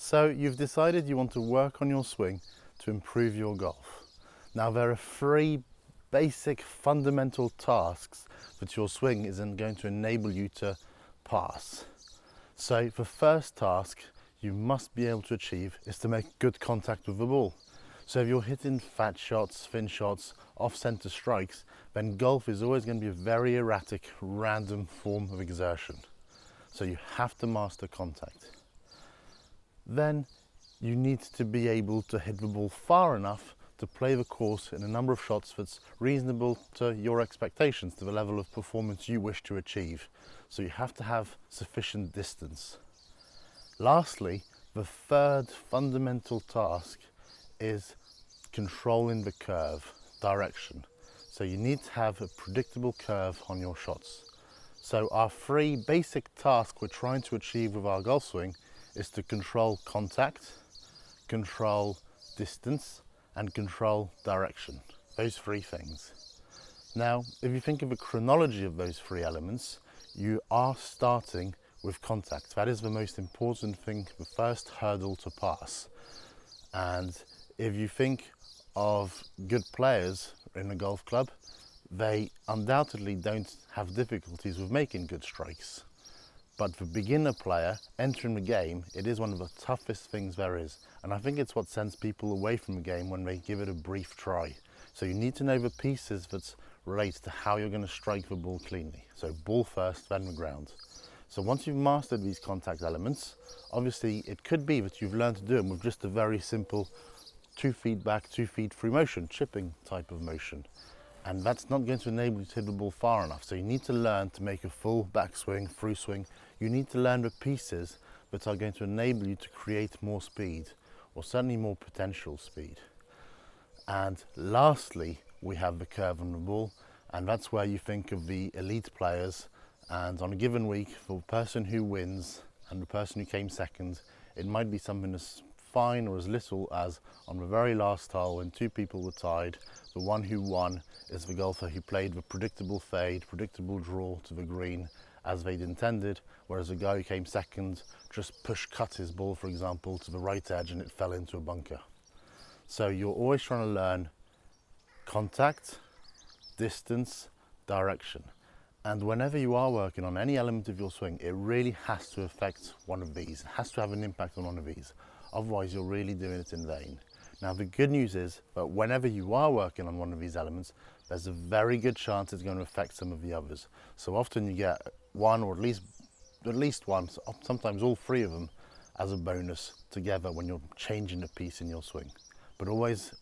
So you've decided you want to work on your swing to improve your golf. Now there are 3 basic fundamental tasks that your swing isn't going to enable you to pass. So the first task you must be able to achieve is to make good contact with the ball. So if you're hitting fat shots, thin shots, off-center strikes, then golf is always going to be a very erratic, random form of exertion. So you have to master contact. Then you need to be able to hit the ball far enough to play the course in a number of shots that's reasonable to your expectations, to the level of performance you wish to achieve. So you have to have sufficient distance. Lastly, the third fundamental task is controlling the curve, direction. So you need to have a predictable curve on your shots. So our 3 basic tasks we're trying to achieve with our golf swing is to control contact, control distance, and control direction. Those 3 things. Now, if you think of a chronology of those 3 elements, you are starting with contact. That is the most important thing, the first hurdle to pass. And if you think of good players in a golf club, they undoubtedly don't have difficulties with making good strikes. But for beginner player entering the game, it is one of the toughest things there is. And I think it's what sends people away from the game when they give it a brief try. So you need to know the pieces that relate to how you're going to strike the ball cleanly. So ball first, then the ground. So once you've mastered these contact elements, obviously it could be that you've learned to do them with just a very simple 2 feet back, 2 feet free motion, chipping type of motion. And that's not going to enable you to hit the ball far enough. So you need to learn to make a full backswing, through swing. You need to learn the pieces that are going to enable you to create more speed, or certainly more potential speed. And lastly, we have the curve on the ball, and that's where you think of the elite players. And on a given week, for the person who wins and the person who came second, it might be something as fine or as little as on the very last hole when 2 people were tied, the one who won is the golfer who played the predictable fade, predictable draw to the green as they'd intended, whereas the guy who came second just cut his ball, for example, to the right edge and it fell into a bunker. So you're always trying to learn contact, distance, direction. And whenever you are working on any element of your swing, it really has to affect one of these. It has to have an impact on one of these. Otherwise, you're really doing it in vain. Now, the good news is that whenever you are working on one of these elements, there's a very good chance it's going to affect some of the others. So often you get one, or at least one, sometimes all 3 of them, as a bonus together when you're changing a piece in your swing. But always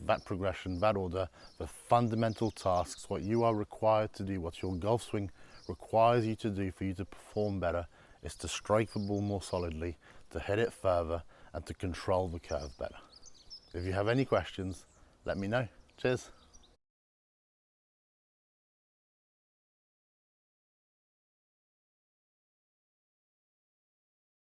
that progression, that order, the fundamental tasks, what you are required to do, what your golf swing requires you to do for you to perform better, is to strike the ball more solidly, to hit it further, and to control the curve better. If you have any questions, let me know. Cheers.